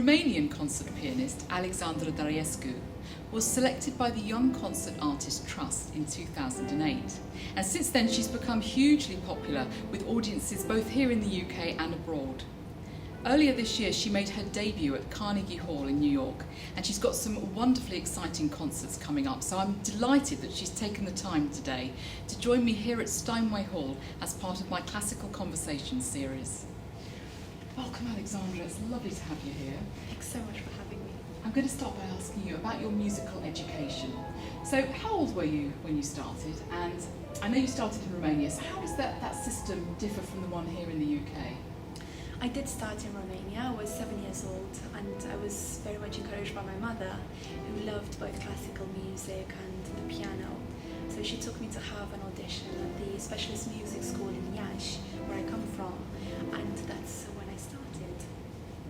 Romanian concert pianist Alexandra Dariescu was selected by the Young Concert Artist Trust in 2008, and since then she's become hugely popular with audiences both here in the UK and abroad. Earlier this year she made her debut at Carnegie Hall in New York, and she's got some wonderfully exciting concerts coming up, so I'm delighted that she's taken the time today to join me here at Steinway Hall as part of my Classical Conversations series. Welcome, Alexandra, it's lovely to have you here. Thanks so much for having me. I'm going to start by asking you about your musical education. So how old were you when you started? And I know you started in Romania, so how does that system differ from the one here in the UK? I did start in Romania. I was 7 years old, and I was very much encouraged by my mother, who loved both classical music and the piano. So she took me to have an audition at the specialist music school in Iași, where I come from, and that's when I started.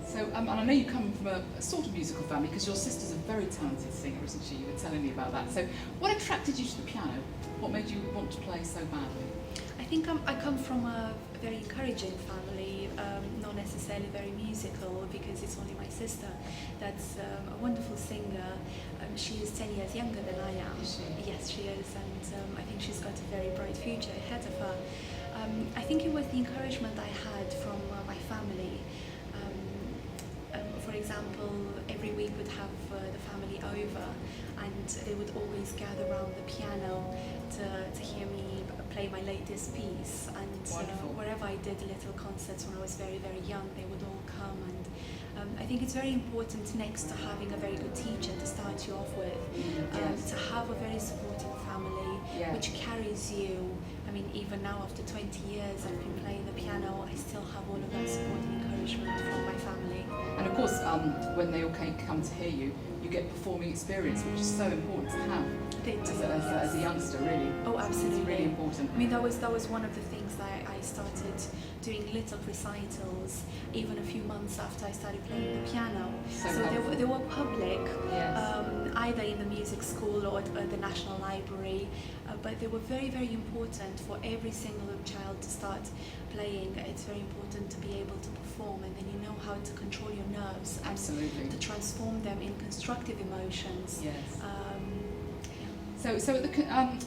So, and I know you come from a sort of musical family, because your sister's a very talented singer, isn't she? You were telling me about that. So what attracted you to the piano? What made you want to play so badly? I think I come from a very encouraging family, not necessarily very musical, because it's only my sister that's a wonderful singer. She is 10 years younger than I am. Is she? Yes, she is, and I think she's got a very bright future ahead of her. I think it was the encouragement I had from my family. For example, every week we'd have the family over, and they would always gather around the piano to hear me play my latest piece. And wherever I did little concerts when I was very, very young, they would all come. And I think it's very important, next to having a very good teacher to start you off with, to have a very supportive family, which carries you. I mean, even now after 20 years I've been playing the piano, I still have all of that support and encouragement from my family. And of course, when they all come to hear you, you get performing experience, which is so important to have as a youngster, really. Oh, absolutely. It's really important. I mean, that was one of the things that I started doing little recitals even a few months after I started playing the piano. So they were public, either in the music school or at the National Library, but they were very, very important for every single child to start playing. It's very important to be able to perform, and then you know how to control your nerves. Absolutely. And to transform them in constructive emotions. Yes. So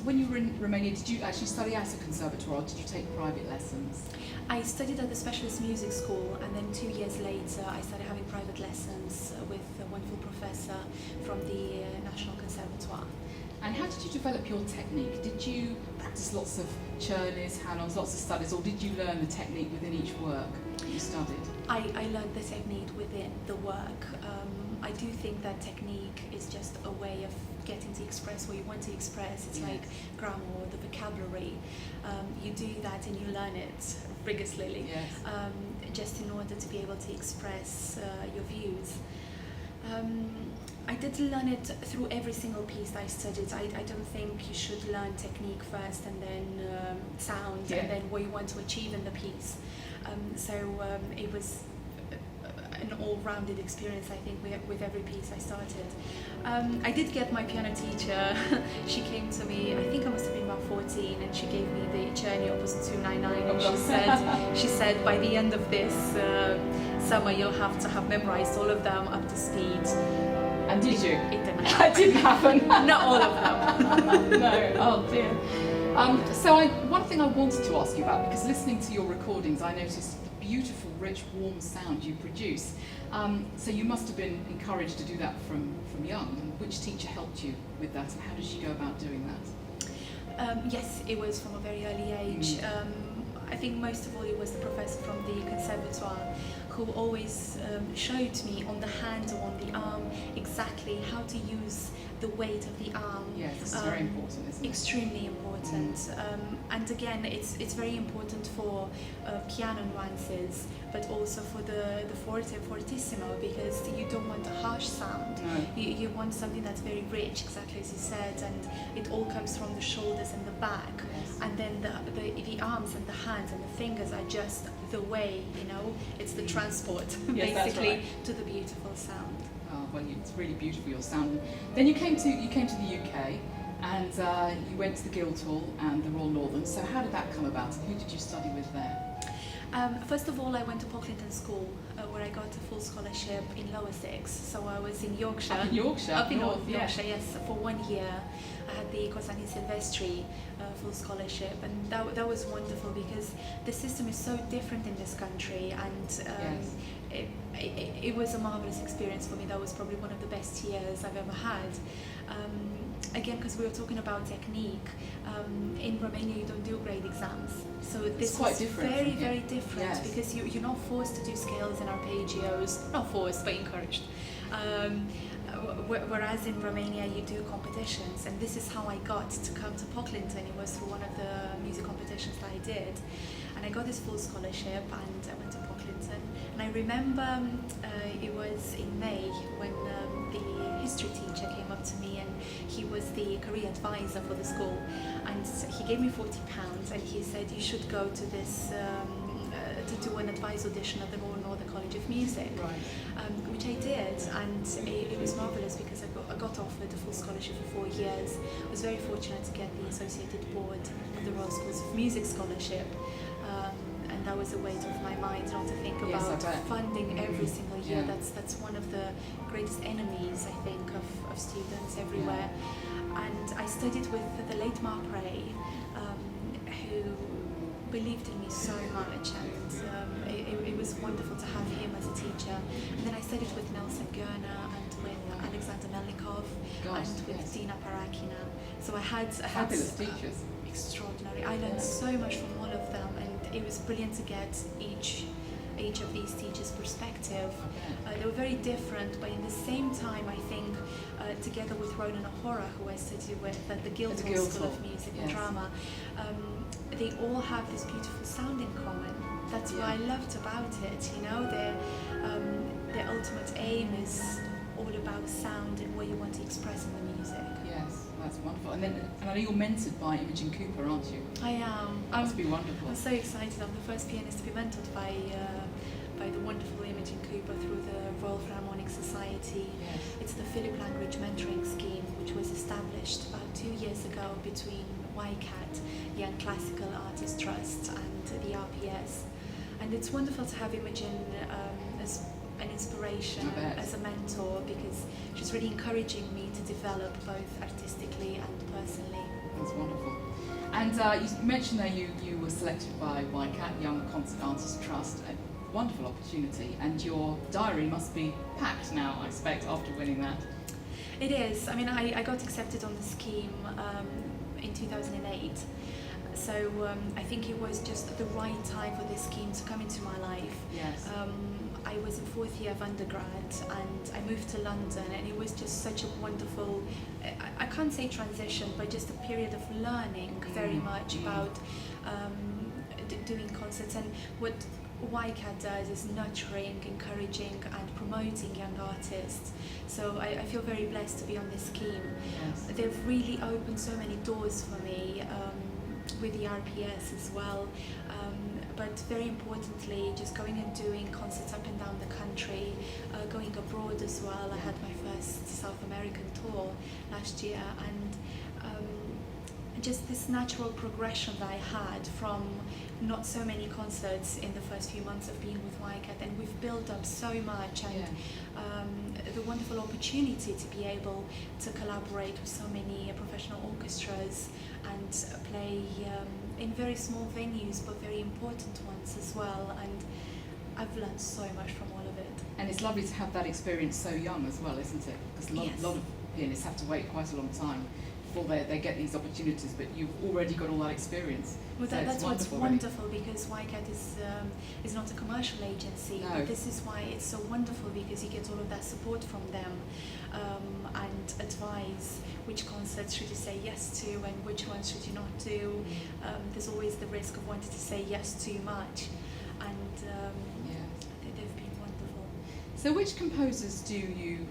when you were in Romania, did you actually study at a conservatoire, or did you take private lessons? I studied at the specialist music school, and then 2 years later I started having private lessons with a wonderful professor from the National Conservatoire. And how did you develop your technique? Did you practice lots of churnis, hand-ons, lots of studies, or did you learn the technique within each work that you studied? I learned the technique within the work. I do think that technique is just a way of getting to express what you want to express. It's like grammar or the vocabulary. You do that and you learn it rigorously, just in order to be able to express your views. I did learn it through every single piece that I studied. I don't think you should learn technique first and then sound and then what you want to achieve in the piece. It was an all-rounded experience, I think, with every piece I started. I did get my piano teacher. She came to me, I think I must have been about 14, and she gave me the Czerny Opus 299, and she said, by the end of this summer you'll have to have memorized all of them up to speed. And did you? It didn't happen. It didn't happen. Not all of them. No, oh dear. One thing I wanted to ask you about, because listening to your recordings, I noticed the beautiful, rich, warm sound you produce. So you must have been encouraged to do that from young. Which teacher helped you with that, and how did she go about doing that? Yes, it was from a very early age. I think most of all it was the professor from the conservatoire who always showed me on the hand or on the arm exactly how to use the weight of the arm. Yes, this is very important, isn't it? Extremely important. And again, it's very important for piano nuances, but also for the forte and fortissimo, because you don't want a harsh sound. No. You want something that's very rich, exactly as you said, and it all comes from the shoulders and the back. Yes. And then the arms and the hands and the fingers are just the way, it's the transport, basically, to the beautiful sound. Oh, well, it's really beautiful, your sound. Then you came to the UK, and you went to the Guildhall and the Royal Northern. So how did that come about, and who did you study with there? First of all, I went to Pocklington School, where I got a full scholarship in Lower Six. So I was in Yorkshire. Up in Yorkshire? Up in North, North yeah. Yorkshire, yes, for 1 year. I had the Costantine Silvestri full scholarship, and that was wonderful because the system is so different in this country, and Yes. it was a marvelous experience for me. That was probably one of the best years I've ever had. Again, because we were talking about technique, in Romania you don't do grade exams, so this It's quite is different very, from here. very different. Yes. Because you're not forced to do scales and arpeggios, not forced but encouraged. Whereas in Romania you do competitions, and this is how I got to come to Pocklington. It was through one of the music competitions that I did, and I got this full scholarship and I went to Pocklington. And I remember it was in May when the history teacher came up to me, and he was the career advisor for the school, and he gave me £40 and he said you should go to this to do an advice audition at the Royal Northern College of Music, Right. which I did, and it was marvellous because I got offered a full scholarship for 4 years. I was very fortunate to get the Associated Board of the Royal Schools of Music scholarship, and that was a weight off my mind, not to think Yes, about I bet. funding every single year. Yeah. That's one of the greatest enemies, I think, of students everywhere. And I studied with the late Mark Ray, who believed in me so much, and it was wonderful to have him as a teacher. And then I studied with Nelson Gurner and with Alexander Melnikov Gosh, and with yes. Dina Parakina. So I had Fabulous teachers. extraordinary. I learned so much from all of them, and it was brilliant to get each of these teachers' perspective. They were very different, but in the same time, I think, together with Ronan O'Hora, who I studied with at the Guildhall School of Music and yes. Drama, they all have this beautiful sound in common. That's what I loved about it. You know, their ultimate aim is all about sound and what you want to express in the music. Yes, that's wonderful. And I know you're mentored by Imogen Cooper, aren't you? I am. That must be wonderful. I'm so excited. I'm the first pianist to be mentored by the wonderful Imogen Cooper through the Royal Philharmonic Society. Yes. It's the Philip Langridge Mentoring Scheme, which was established about 2 years ago between YCAT, Young Classical Artists Trust, and the RPS. And it's wonderful to have Imogen as an inspiration, as a mentor, because she's really encouraging me to develop both artistically and personally. That's wonderful. And you mentioned there you were selected by YCAT, Young Concert Artists Trust. A wonderful opportunity, and your diary must be packed now, I expect, after winning that. It is. I mean, I got accepted on the scheme in 2008. So I think it was just the right time for this scheme to come into my life. Yes. I was in 4th year of undergrad, and I moved to London, and it was just such a wonderful, I can't say transition, but just a period of learning very much about doing concerts. And what YCAT does is nurturing, encouraging and promoting young artists. So I feel very blessed to be on this scheme. Yes. They've really opened so many doors for me, with the RPS as well, but very importantly, just going and doing concerts up and down the country, going abroad as well. I had my first South American tour last year, and just this natural progression that I had from not so many concerts in the first few months of being with YCAT, and we've built up so much, and the wonderful opportunity to be able to collaborate with so many professional orchestras and play in very small venues, but very important ones as well. And I've learned so much from all of it. And it's lovely to have that experience so young as well, isn't it? Because a lot of pianists have to wait quite a long time before they get these opportunities, but you've already got all that experience. Well, so that's what's really. wonderful, because YCAT is not a commercial agency, No. but this is why it's so wonderful, because you get all of that support from them, and advice which concerts should you say yes to and which ones should you not do. There's always the risk of wanting to say yes too much, and they've been wonderful. So which composers do you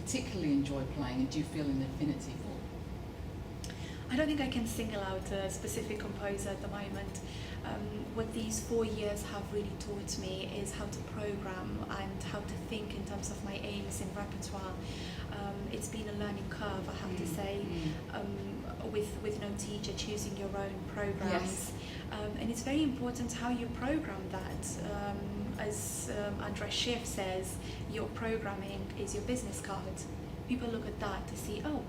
particularly enjoy playing and do you feel an affinity for? I don't think I can single out a specific composer at the moment. What these 4 years have really taught me is how to program and how to think in terms of my aims in repertoire. It's been a learning curve, I have to say, with no teacher, choosing your own programs. Yes. And it's very important how you program that. As Andra Schiff says, your programming is your business card. People look at that to see, oh,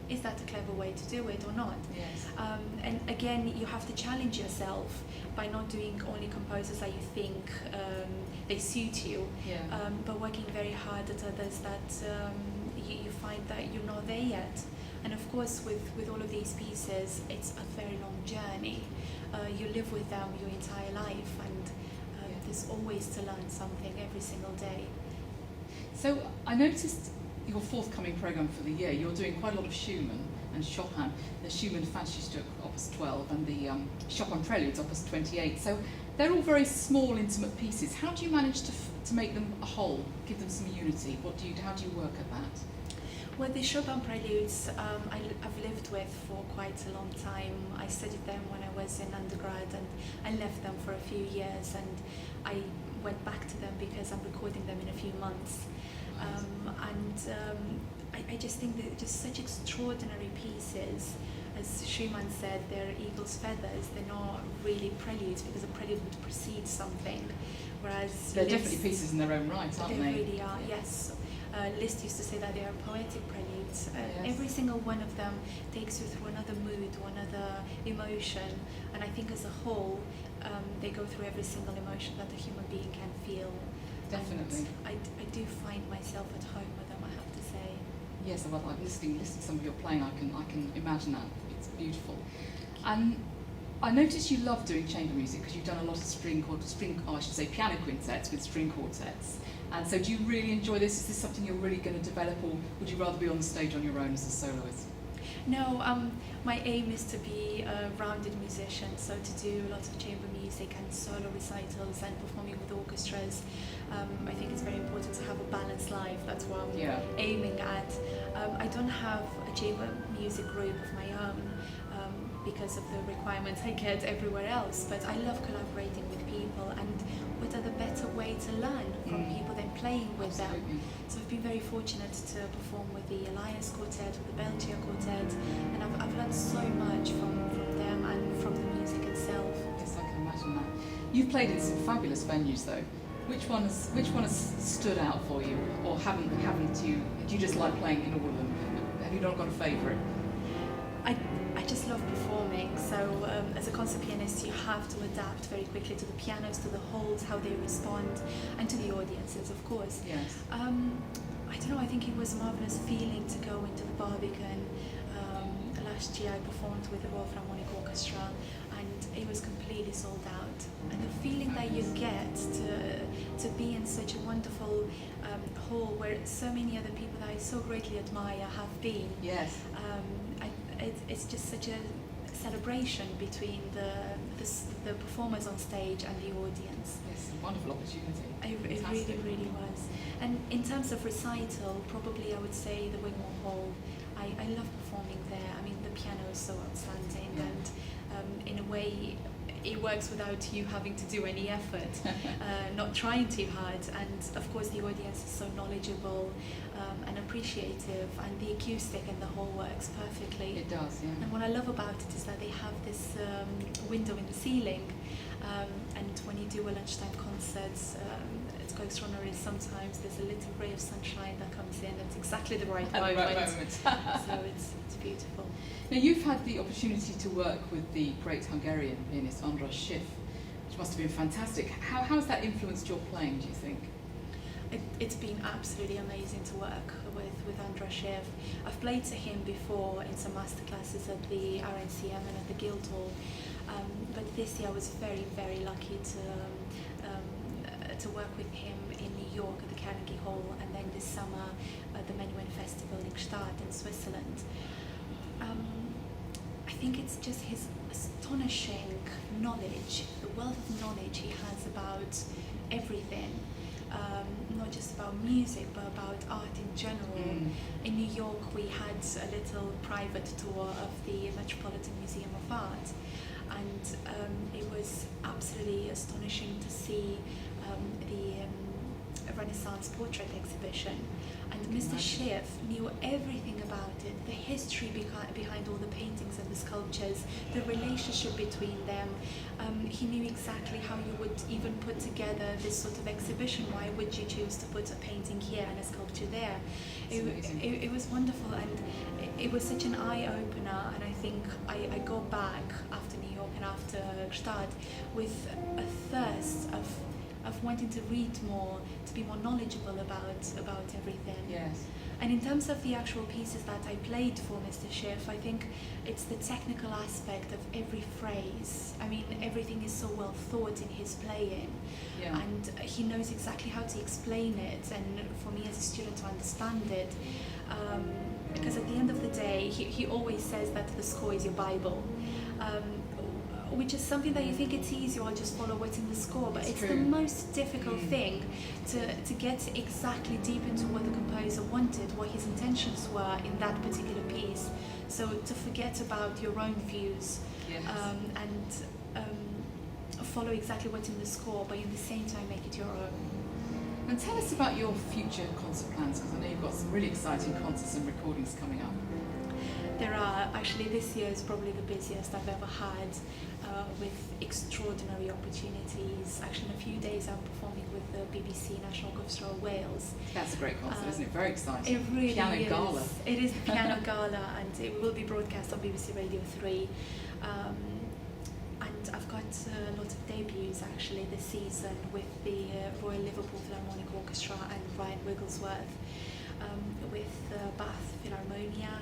is that a clever way to do it or not? Yes. And again, you have to challenge yourself by not doing only composers that you think they suit you, but working very hard at others that you find that you're not there yet. And of course, with all of these pieces, it's a very long journey. You live with them your entire life, and there's always to learn something every single day. So I noticed your forthcoming programme for the year, you're doing quite a lot of Schumann and Chopin, the Schumann Fantasy Opus 12 and the Chopin Preludes Opus 28. So they're all very small, intimate pieces. How do you manage to make them a whole, give them some unity? How do you work at that? Well, the Chopin Preludes I've lived with for quite a long time. I studied them when I was in undergrad, and I left them for a few years, and I went back to them because I'm recording them in a few months. I just think they're just such extraordinary pieces. As Schumann said, they're eagle's feathers. They're not really preludes, because a prelude would precede something, whereas they're definitely pieces in their own right, aren't they? They really are, yes. Liszt used to say that they are poetic preludes. Yes. Every single one of them takes you through another mood or another emotion, and I think as a whole, they go through every single emotion that a human being can feel. Definitely. And I do find myself at home with them, I have to say. Yes, well, I'm listening to some of your playing, I can imagine that. It's beautiful. And I noticed you love doing chamber music because you've done a lot of piano quintets with string quartets. And so do you really enjoy this? Is this something you're really going to develop, or would you rather be on the stage on your own as a soloist? No, my aim is to be a rounded musician, so to do lots of chamber music and solo recitals and performing with orchestras. I think it's very important to have a balanced life. That's what I'm aiming at. I don't have a chamber music group of my own because of the requirements I get everywhere else, but I love collaborating with people, and what other better way to learn from people than playing with them. So I've been very fortunate to perform with the Alliance Quartet, with the Belgia Quartet, and I've learned so much from them and from the music itself. Yes, I can imagine that. You've played in some fabulous venues though. Which one has stood out for you, or haven't you? Do you just like playing in all of them? Have you not got a favourite? I just love performing, so as a concert pianist you have to adapt very quickly to the pianos, to the holds, how they respond, and to the audiences, of course. Yes. I don't know, I think it was a marvellous feeling to go into the Barbican. Last year I performed with the Royal Philharmonic Orchestra, and it was completely sold out. And the feeling that you get to be in such a wonderful hall where so many other people that I so greatly admire have been. Yes. It's just such a celebration between the performers on stage and the audience. Yes, a wonderful opportunity. It really, really was. And in terms of recital, probably I would say the Wigmore Hall. I love performing there. I mean, the piano is so outstanding, and in a way, it works without you having to do any effort, not trying too hard. And of course, the audience is so knowledgeable and appreciative, and the acoustic in the hall works perfectly. It does, yeah. And what I love about it is that they have this window in the ceiling, and when you do a lunchtime concert, it's quite extraordinary. Sometimes there's a little ray of sunshine that comes in at exactly the right moment. So it's beautiful. Now, you've had the opportunity to work with the great Hungarian pianist Andras Schiff, which must have been fantastic. How has that influenced your playing, do you think? It's been absolutely amazing to work with Andras Schiff. I've played to him before in some masterclasses at the RNCM and at the Guildhall, but this year I was very, very lucky to work with him in New York at the Carnegie Hall, and then this summer at the Menuhin Festival in Gstaad in Switzerland. I think it's just his astonishing knowledge, the wealth of knowledge he has about everything, not just about music, but about art in general. In New York, we had a little private tour of the Metropolitan Museum of Art, and it was absolutely astonishing to see Renaissance portrait exhibition, and Mr. Schiff knew everything about it, the history behind all the paintings and the sculptures, the relationship between them. He knew exactly how you would even put together this sort of exhibition. Why would you choose to put a painting here and a sculpture there? It was wonderful, and it was such an eye-opener, and I think I go back after New York and after Gstaad with a thirst of wanting to read more, to be more knowledgeable about everything. Yes. And in terms of the actual pieces that I played for Mr. Schiff, I think it's the technical aspect of every phrase. I mean, everything is so well thought in his playing, and he knows exactly how to explain it, and for me as a student to understand it. Because at the end of the day, he always says that the score is your Bible. Which is something that you think it's easy, I'll just follow what's in the score, but it's the most difficult thing to get exactly deep into what the composer wanted, what his intentions were in that particular piece. So to forget about your own views and follow exactly what's in the score, but at the same time make it your own. And tell us about your future concert plans, because I know you've got some really exciting concerts and recordings coming up. There are, actually this year is probably the busiest I've ever had, with extraordinary opportunities. Actually in a few days I'm performing with the BBC National Orchestra of Wales. That's a great concert, isn't it? Very exciting. It really Piano is. Gala. It is the Piano Gala, and it will be broadcast on BBC Radio 3. And I've got a lot of debuts actually this season with the Royal Liverpool Philharmonic Orchestra and Brian Wigglesworth, with Bath Philharmonia,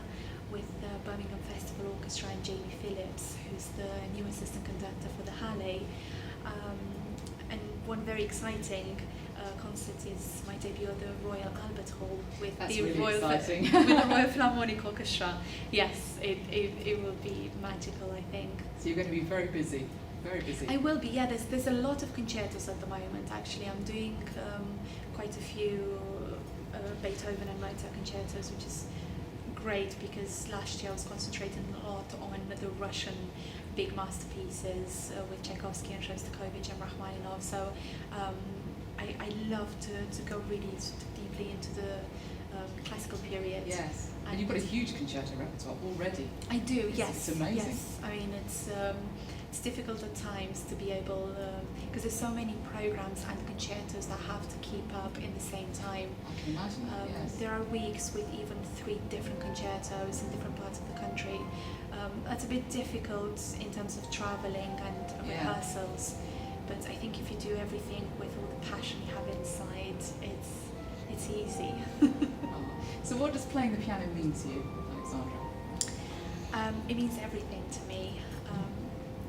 with the Birmingham Festival Orchestra and Jamie Phillips, who's the new assistant conductor for the Halle. And one very exciting concert is my debut at the Royal Albert Hall with That's the really Royal exciting. with the Royal Philharmonic Orchestra. Yes, it will be magical, I think. So you're going to be very busy. Very busy. I will be, yeah. There's a lot of concertos at the moment. Actually, I'm doing quite a few Beethoven and Mozart concertos, which is great because last year I was concentrating a lot on the Russian big masterpieces with Tchaikovsky and Shostakovich and Rachmaninoff. So I love to go really deeply into the classical period. Yes, and you've got a huge concerto repertoire already. I do, yes. It's amazing. Yes, I mean it's difficult at times to be able, because there's so many programs and concertos that have to keep up in the same time. I can imagine that, yes. There are weeks with even 3 different concertos in different parts of the country. That's a bit difficult in terms of travelling and rehearsals, but I think if you do everything with all the passion you have inside, it's easy. So what does playing the piano mean to you, Alexandra? It means everything to me.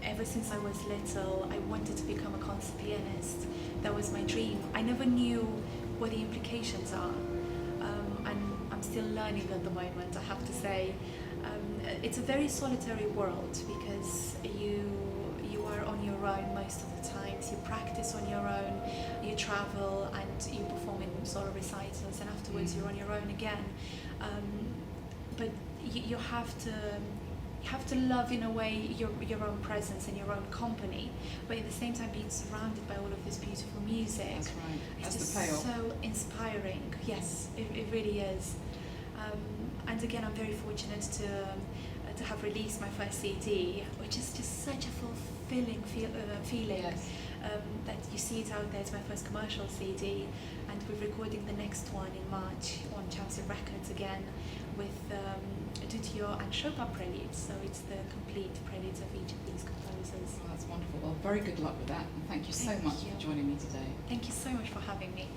Ever since I was little, I wanted to become a concert pianist. That was my dream. I never knew what the implications are, and I'm still learning at the moment, I have to say. It's a very solitary world because you are on your own most of the times. You practice on your own, you travel and you perform in solo recitals, and afterwards you're on your own again. But you have to love in a way your own presence and your own company, but at the same time being surrounded by all of this beautiful music. That's right. It's That's just the payoff. so inspiring. Yes, it really is. And again, I'm very fortunate to have released my first CD, which is just such a fulfilling feeling. Yes. That you see it out there. It's my first commercial CD, and we're recording the next one in March on Chelsea Records again with Dutilleux and Chopin preludes. So it's the complete preludes of each of these composers. Oh, that's wonderful. Well, very good luck with that, and thank you so much for joining me today. Thank you so much for having me.